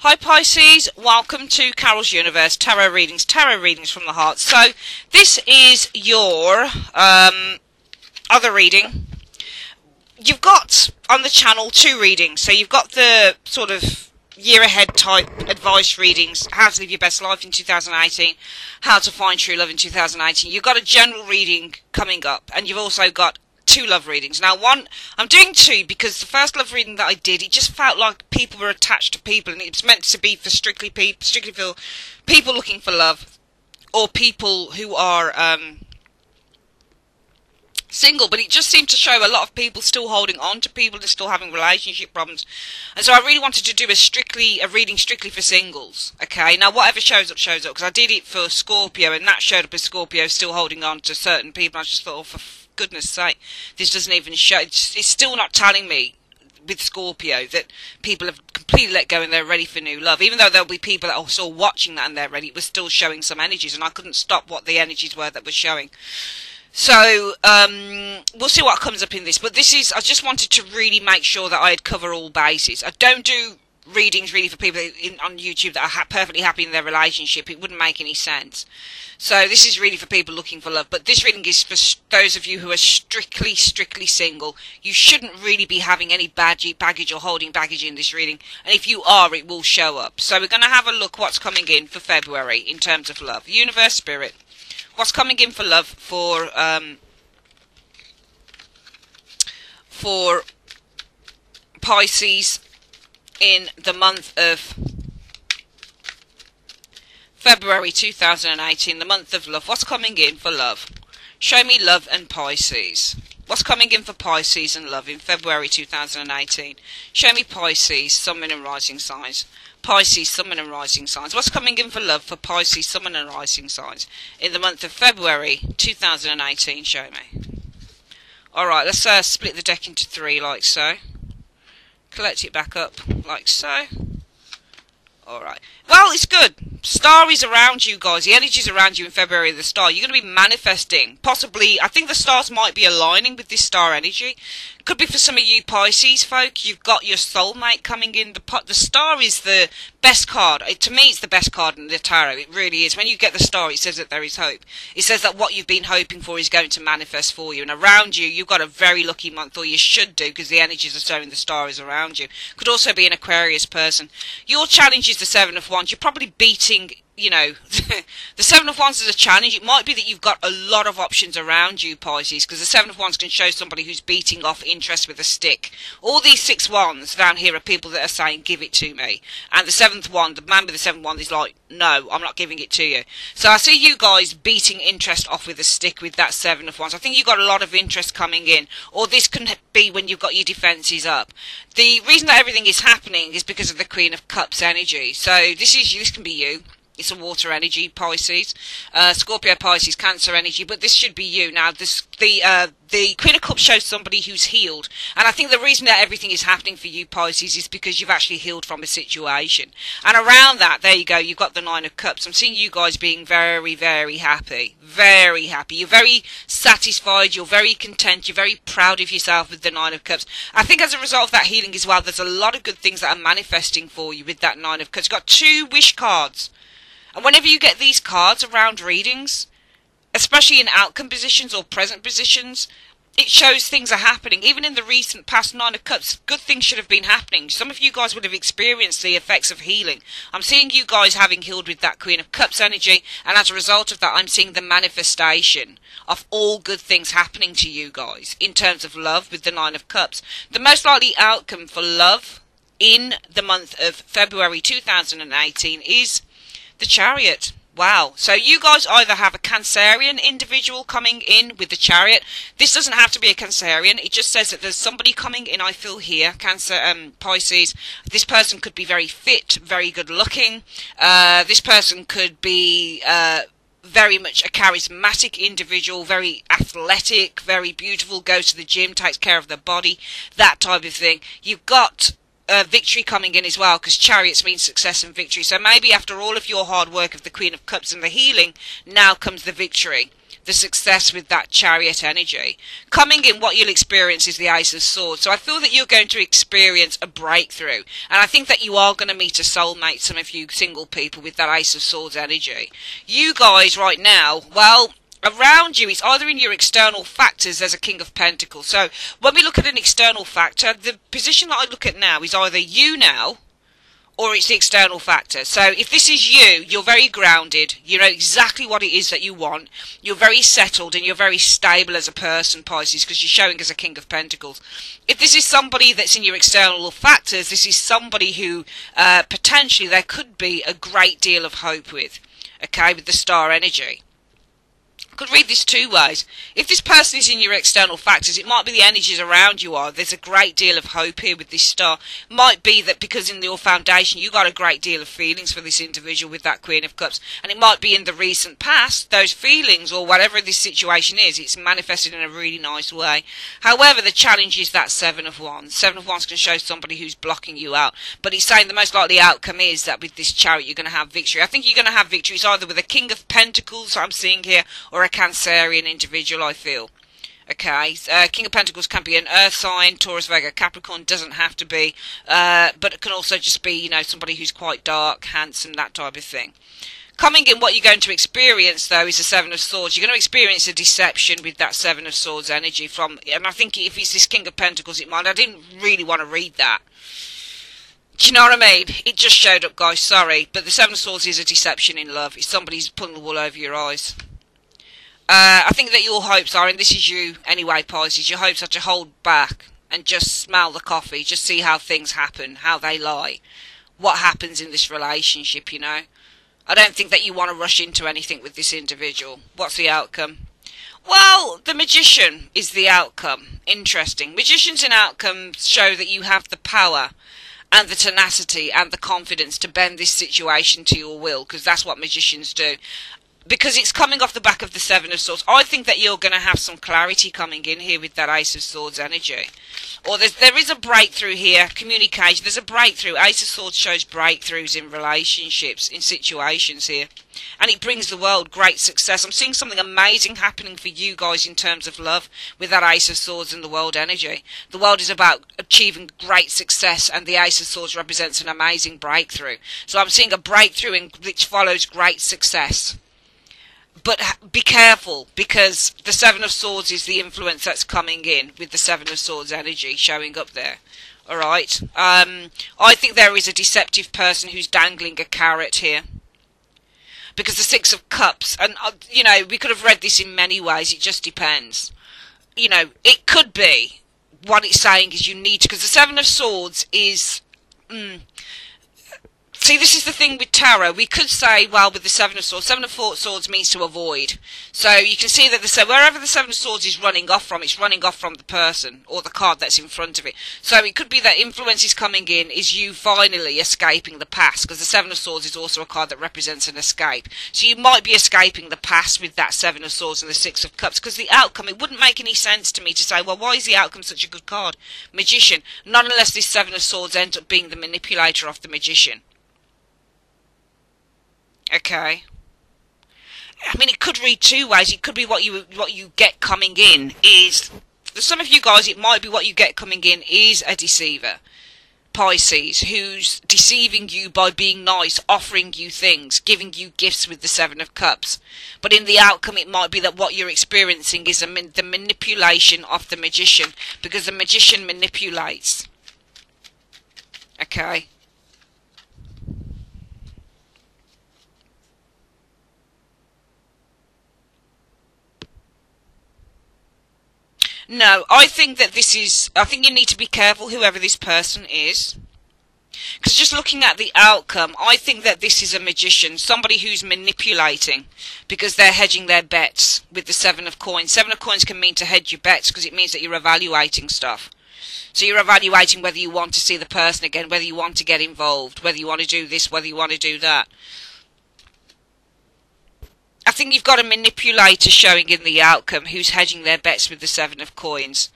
Hi Pisces, welcome to Carol's Universe, tarot readings from the heart. So, this is your other reading. You've got on the channel two readings. So you've got the sort of year ahead type advice readings, how to live your best life in 2018, how to find true love in 2018. You've got a general reading coming up, and you've also got two love readings. Now, I'm doing two because the first love reading that I did, it just felt like people were attached to people, and it was meant to be for strictly for people looking for love, or people who are single. But it just seemed to show a lot of people still holding on to people, they're still having relationship problems, and so I really wanted to do a reading strictly for singles. Okay, now whatever shows up, because I did it for Scorpio, and that showed up as Scorpio still holding on to certain people. I just thought, oh, for goodness sake, this doesn't even show. It's still not telling me with Scorpio that people have completely let go and they're ready for new love. Even though there'll be people that are still watching that and they're ready, it was still showing some energies, and I couldn't stop what the energies were that were showing. So we'll see what comes up in this. But I just wanted to really make sure that I'd cover all bases. I don't do readings really for people on YouTube that are perfectly happy in their relationship. It wouldn't make any sense. So this is really for people looking for love. But this reading is for those of you who are strictly single. You shouldn't really be having any baggage or holding baggage in this reading. And if you are, it will show up. So we're going to have a look what's coming in for February in terms of love. Universe, Spirit. What's coming in for love for Pisces in the month of February 2018, the month of love. What's coming in for love? Show me love and Pisces. What's coming in for Pisces and love in February 2018? Show me Pisces, Sun, Moon and Rising signs. Pisces, Sun, Moon and Rising signs. What's coming in for love for Pisces, Sun, Moon and Rising signs in the month of February 2018? Show me. Alright, let's split the deck into three like so. Collect it back up like so. Alright. Well, it's good. Star is around you guys. The energy is around you in February, the star. You're going to be manifesting. Possibly, I think the stars might be aligning with this star energy. Could be for some of you Pisces folk. You've got your soulmate coming in. The star is the best card. To me, it's the best card in the tarot. It really is. When you get the star, it says that there is hope. It says that what you've been hoping for is going to manifest for you. And around you, you've got a very lucky month, or you should do, because the energies are showing the star is around you. Could also be an Aquarius person. Your challenge is the Seven of Wands. You're probably beating, the Seven of Wands is a challenge. It might be that you've got a lot of options around you, Pisces, because the Seven of Wands can show somebody who's beating off interest with a stick. All these 6 wands down here are people that are saying, give it to me. And the 7th wand, the man with the 7th wand is like, no, I'm not giving it to you. So I see you guys beating interest off with a stick with that 7 of Wands. I think you've got a lot of interest coming in. Or this can be when you've got your defences up. The reason that everything is happening is because of the Queen of Cups energy. So this can be you. It's a water energy, Pisces, Scorpio, Pisces, Cancer energy, but this should be you. Now, the Queen of Cups shows somebody who's healed, and I think the reason that everything is happening for you, Pisces, is because you've actually healed from a situation. And around that, there you go, you've got the 9 of Cups. I'm seeing you guys being very, very happy. Very happy. You're very satisfied, you're very content, you're very proud of yourself with the 9 of Cups. I think as a result of that healing as well, there's a lot of good things that are manifesting for you with that 9 of Cups. You've got 2 wish cards. And whenever you get these cards around readings, especially in outcome positions or present positions, it shows things are happening. Even in the recent past 9 of Cups, good things should have been happening. Some of you guys would have experienced the effects of healing. I'm seeing you guys having healed with that Queen of Cups energy, and as a result of that, I'm seeing the manifestation of all good things happening to you guys in terms of love with the 9 of Cups. The most likely outcome for love in the month of February 2018 is the Chariot. Wow. So you guys either have a Cancerian individual coming in with the Chariot. This doesn't have to be a Cancerian. It just says that there's somebody coming in, I feel here, Pisces. This person could be very fit, very good looking. This person could be very much a charismatic individual, very athletic, very beautiful, goes to the gym, takes care of their body, that type of thing. You've got victory coming in as well, because chariots mean success and victory. So maybe after all of your hard work of the Queen of Cups and the healing, now comes the victory. the success with that Chariot energy. Coming in, what you'll experience is the Ace of Swords. So I feel that you're going to experience a breakthrough. And I think that you are going to meet a soulmate, some of you single people, with that Ace of Swords energy. You guys right now, well, around you, it's either in your external factors, there's a King of Pentacles. So when we look at an external factor, the position that I look at now is either you now, or it's the external factor. So if this is you, you're very grounded, you know exactly what it is that you want, you're very settled and you're very stable as a person, Pisces, because you're showing as a King of Pentacles. If this is somebody that's in your external factors, this is somebody who potentially there could be a great deal of hope with, okay, with the star energy. Could read this two ways. If this person is in your external factors, it might be the energies around you are. There's a great deal of hope here with this star. Might be that because in your foundation you got a great deal of feelings for this individual with that Queen of Cups. And it might be in the recent past, those feelings or whatever this situation is, it's manifested in a really nice way. However, the challenge is that Seven of Wands. Seven of Wands can show somebody who's blocking you out. But it's saying the most likely outcome is that with this Chariot you're going to have victory. I think you're going to have victory. It's either with a King of Pentacles, I'm seeing here, or a Cancerian individual, I feel. Okay, King of Pentacles can be an earth sign, Taurus, Virgo, Capricorn, doesn't have to be, but it can also just be, you know, somebody who's quite dark, handsome, that type of thing. Coming in, what you're going to experience, though, is the Seven of Swords. You're going to experience a deception with that Seven of Swords energy from, and I think if it's this King of Pentacles, it might, I didn't really want to read that. Do you know what I mean? It just showed up, guys, sorry, but the Seven of Swords is a deception in love. It's somebody who's pulling the wool over your eyes. I think that your hopes are, and this is you anyway, Pisces, your hopes are to hold back and just smell the coffee, just see how things happen, how they lie, what happens in this relationship, you know. I don't think that you want to rush into anything with this individual. What's the outcome? Well, the Magician is the outcome. Interesting. Magicians and outcomes show that you have the power and the tenacity and the confidence to bend this situation to your will, because that's what magicians do. Because it's coming off the back of the Seven of Swords, I think that you're going to have some clarity coming in here with that Ace of Swords energy. Or there is a breakthrough here, communication, there's a breakthrough. Ace of Swords shows breakthroughs in relationships, in situations here. And it brings the world great success. I'm seeing something amazing happening for you guys in terms of love with that Ace of Swords and the world energy. The world is about achieving great success, and the Ace of Swords represents an amazing breakthrough. So I'm seeing a breakthrough which follows great success. But be careful, because the Seven of Swords is the influence that's coming in with the Seven of Swords energy showing up there. Alright? I think there is a deceptive person who's dangling a carrot here. Because the Six of Cups, and you know, we could have read this in many ways, it just depends. You know, it could be, what it's saying is you need to, because the Seven of Swords is... See, this is the thing with tarot. We could say, well, with the Seven of Swords means to avoid. So you can see that wherever the Seven of Swords is running off from, it's running off from the person or the card that's in front of it. So it could be that influence is coming in, is you finally escaping the past, because the Seven of Swords is also a card that represents an escape. So you might be escaping the past with that Seven of Swords and the Six of Cups, because the outcome, it wouldn't make any sense to me to say, well, why is the outcome such a good card? Magician. Not unless this Seven of Swords ends up being the manipulator of the Magician. Okay. I mean, it could read two ways. It could be what you get coming in is, for some of you guys, it might be what you get coming in is a deceiver. Pisces, who's deceiving you by being nice, offering you things, giving you gifts with the Seven of Cups. But in the outcome, it might be that what you're experiencing is the manipulation of the Magician, because the Magician manipulates. Okay. No, I think that I think you need to be careful whoever this person is. Because just looking at the outcome, I think that this is a magician, somebody who's manipulating, because they're hedging their bets with the Seven of Coins. Seven of Coins can mean to hedge your bets, because it means that you're evaluating stuff. So you're evaluating whether you want to see the person again, whether you want to get involved, whether you want to do this, whether you want to do that. I think you've got a manipulator showing in the outcome who's hedging their bets with the Seven of Coins.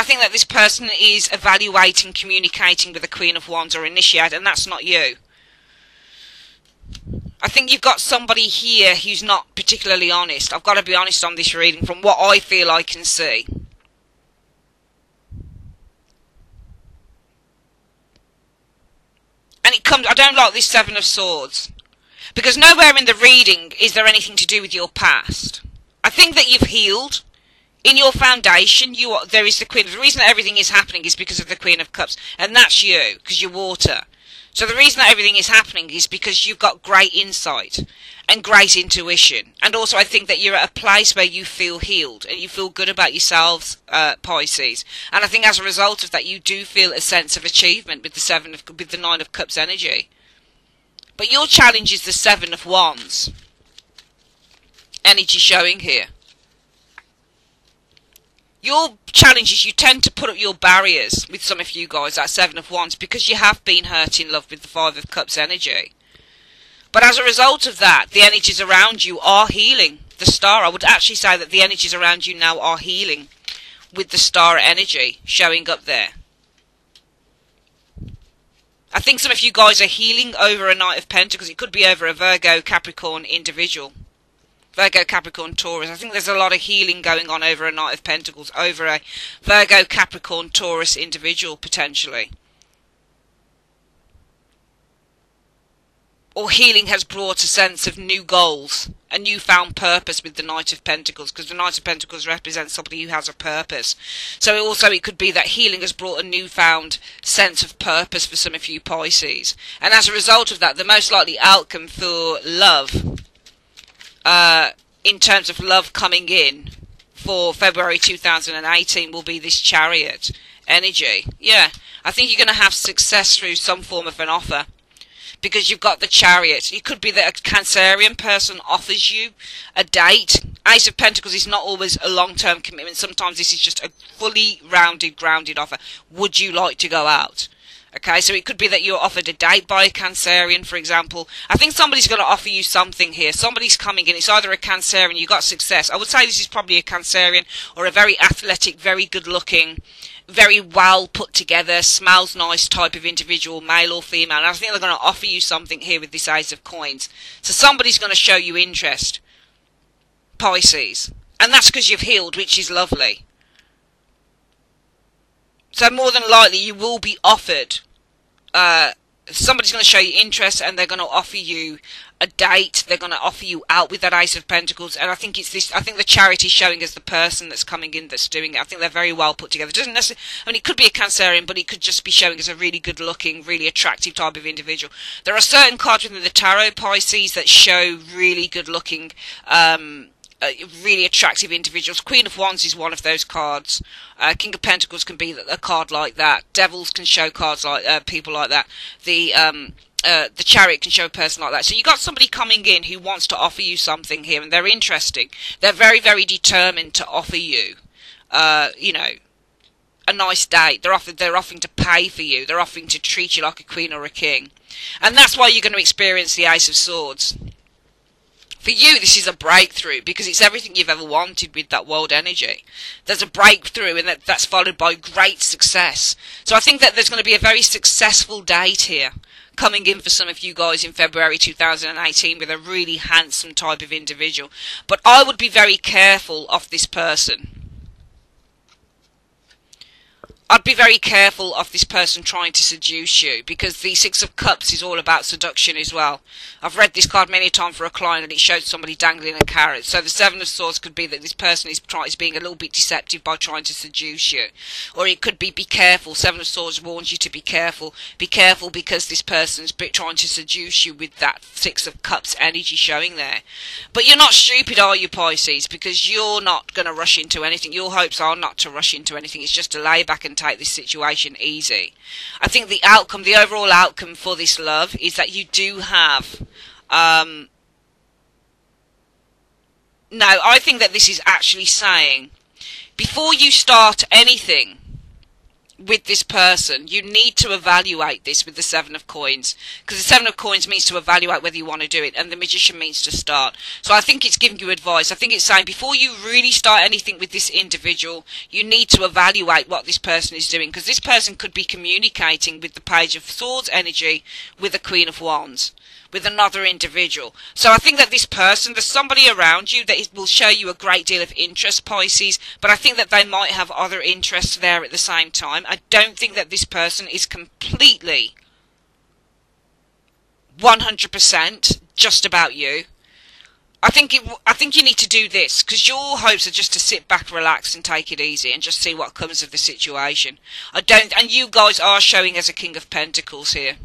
I think that this person is evaluating, communicating with the Queen of Wands or initiate, and that's not you. I think you've got somebody here who's not particularly honest. I've got to be honest on this reading from what I feel I can see. And it comes, I don't like this Seven of Swords, because nowhere in the reading is there anything to do with your past. I think that you've healed. In your foundation, there is the Queen. The reason that everything is happening is because of the Queen of Cups, and that's you, because you're water. So the reason that everything is happening is because you've got great insight and great intuition. And also I think that you're at a place where you feel healed and you feel good about yourselves, Pisces. And I think as a result of that, you do feel a sense of achievement with the Nine of Cups energy. But your challenge is the Seven of Wands energy showing here. Your challenge is you tend to put up your barriers with some of you guys, that Seven of Wands, because you have been hurt in love with the Five of Cups energy. But as a result of that, the energies around you are healing. The Star, I would actually say that the energies around you now are healing with the Star energy showing up there. I think some of you guys are healing over a Knight of Pentacles. It could be over a Virgo, Capricorn individual. Virgo, Capricorn, Taurus. I think there's a lot of healing going on over a Knight of Pentacles, over a Virgo, Capricorn, Taurus individual, potentially. Or healing has brought a sense of new goals, a newfound purpose with the Knight of Pentacles, because the Knight of Pentacles represents somebody who has a purpose. So also it could be that healing has brought a newfound sense of purpose for some of you Pisces. And as a result of that, the most likely outcome for love, in terms of love coming in for February 2018, will be this Chariot energy. Yeah, I think you're going to have success through some form of an offer, because you've got the Chariot. It could be that a Cancerian person offers you a date. Ace of Pentacles is not always a long-term commitment. Sometimes this is just a fully rounded, grounded offer. Would you like to go out? Okay, so it could be that you're offered a date by a Cancerian, for example. I think somebody's going to offer you something here. Somebody's coming in. It's either a Cancerian, you got success. I would say this is probably a Cancerian or a very athletic, very good-looking, very well put together, smells nice type of individual, male or female. And I think they're going to offer you something here with this Ace of Coins. So somebody's going to show you interest, Pisces. And that's because you've healed, which is lovely. So more than likely you will be offered, somebody's going to show you interest and they're going to offer you a date. They're going to offer you out with that Ace of Pentacles. And I think it's this, I think the Chariot is showing as the person that's coming in that's doing it. I think they're very well put together. It doesn't necessarily, I mean, it could be a Cancerian, but it could just be showing as a really good looking, really attractive type of individual. There are certain cards within the Tarot, Pisces, that show really good looking, really attractive individuals. Queen of Wands is one of those cards. King of Pentacles can be a card like that. Devils can show cards like people like that. The Chariot can show a person like that. So you got somebody coming in who wants to offer you something here, and they're interesting. They're very, very determined to offer you, you know, a nice date. They're offering to pay for you. They're offering to treat you like a queen or a king, and that's why you're going to experience the Ace of Swords. For you, this is a breakthrough, because it's everything you've ever wanted with that world energy. There's a breakthrough, and that's followed by great success. So I think that there's going to be a very successful date here coming in for some of you guys in February 2018 with a really handsome type of individual. But I would be very careful of this person. I'd be very careful of this person trying to seduce you, because the Six of Cups is all about seduction as well. I've read this card many times for a client, and it showed somebody dangling a carrot. So the Seven of Swords could be that this person is being a little bit deceptive by trying to seduce you. Or it could be careful. Seven of Swords warns you to be careful. Be careful, because this person's trying to seduce you with that Six of Cups energy showing there. But you're not stupid, are you, Pisces? Because you're not going to rush into anything. Your hopes are not to rush into anything. It's just to lay back and take this situation easy. I think the outcome, the overall outcome for this love, is that you do have no, I think that this is actually saying, before you start anything with this person, you need to evaluate this with the Seven of Coins, because the Seven of Coins means to evaluate whether you want to do it, and the Magician means to start. So I think it's giving you advice. I think it's saying before you really start anything with this individual, you need to evaluate what this person is doing, because this person could be communicating with the Page of Swords energy with the Queen of Wands, with another individual. So I think that this person, there's somebody around you that will show you a great deal of interest, Pisces, but I think that they might have other interests there at the same time. I don't think that this person is completely 100% just about you. I think you need to do this, because your hopes are just to sit back, relax and take it easy and just see what comes of the situation. And you guys are showing as a King of Pentacles here.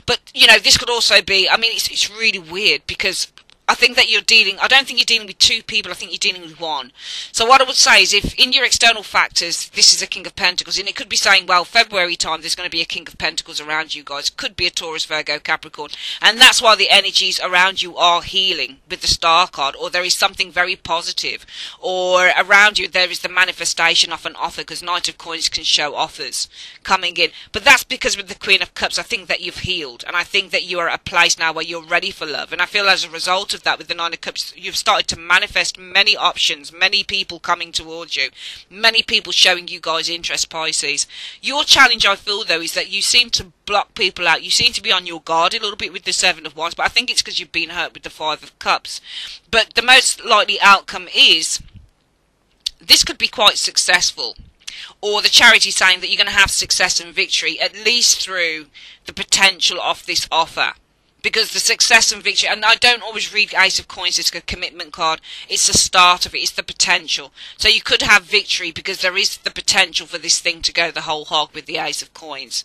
But, you know, this could also be, I mean, it's really weird, because I think that I don't think you're dealing with two people, I think you're dealing with one. So what I would say is, if in your external factors, this is a King of Pentacles, and it could be saying, well, February time, there's going to be a King of Pentacles around you guys. Could be a Taurus, Virgo, Capricorn. And that's why the energies around you are healing with the Star card, or there is something very positive. Or around you, there is the manifestation of an offer, because Knight of Coins can show offers coming in. But that's because with the Queen of Cups, I think that you've healed. And I think that you are at a place now where you're ready for love. And I feel as a result of that, with the Nine of Cups, you've started to manifest many options, many people coming towards you, many people showing you guys interest, Pisces. Your challenge, I feel, though, is that you seem to block people out. You seem to be on your guard a little bit with the Seven of Wands, but I think it's because you've been hurt with the Five of Cups. But the most likely outcome is this could be quite successful. Or the Charity saying that you're going to have success and victory, at least through the potential of this offer. Because the success and victory, and I don't always read Ace of Coins, it's a commitment card, it's the start of it, it's the potential. So you could have victory because there is the potential for this thing to go the whole hog with the Ace of Coins.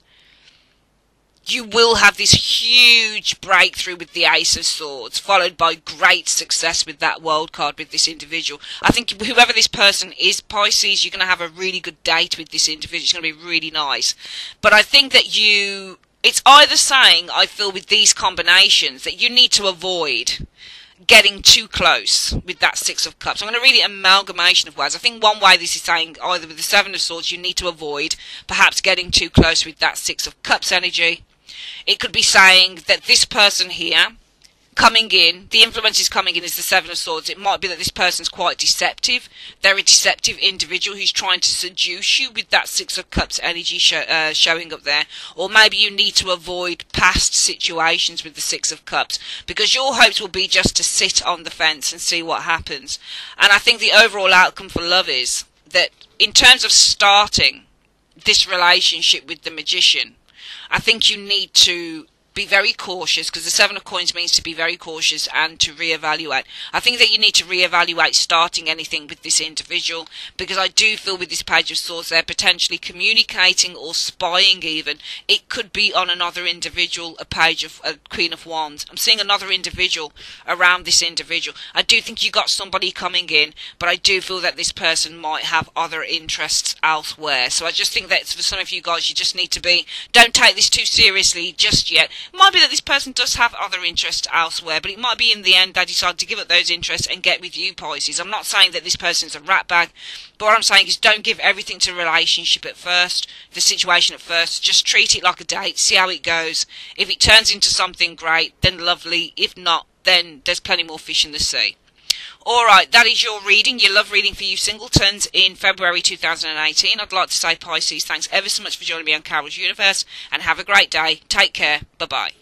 You will have this huge breakthrough with the Ace of Swords, followed by great success with that World card with this individual. I think whoever this person is, Pisces, you're going to have a really good date with this individual. It's going to be really nice. But I think that it's either saying, I feel with these combinations, that you need to avoid getting too close with that Six of Cups. I'm going to read an amalgamation of words. I think one way this is saying, either with the Seven of Swords, you need to avoid perhaps getting too close with that Six of Cups energy. It could be saying that this person here, coming in, the influence is coming in is the Seven of Swords. It might be that this person's quite deceptive. They're a deceptive individual who's trying to seduce you with that Six of Cups energy showing up there. Or maybe you need to avoid past situations with the Six of Cups, because your hopes will be just to sit on the fence and see what happens. And I think the overall outcome for love is that in terms of starting this relationship with the Magician, I think you need to be very cautious, because the Seven of Coins means to be very cautious and to reevaluate. I think that you need to reevaluate starting anything with this individual, because I do feel with this Page of Swords they're potentially communicating or spying even. It could be on another individual, a Queen of Wands. I'm seeing another individual around this individual. I do think you got somebody coming in, but I do feel that this person might have other interests elsewhere. So I just think that for some of you guys, you just need to don't take this too seriously just yet. It might be that this person does have other interests elsewhere, but it might be in the end they decide to give up those interests and get with you, Pisces. I'm not saying that this person's a rat bag, but what I'm saying is don't give everything to a relationship at first, the situation at first. Just treat it like a date, see how it goes. If it turns into something great, then lovely. If not, then there's plenty more fish in the sea. Alright, that is your reading, your love reading for you singletons in February 2018. I'd like to say, Pisces, thanks ever so much for joining me on Carol's Universe, and have a great day. Take care. Bye-bye.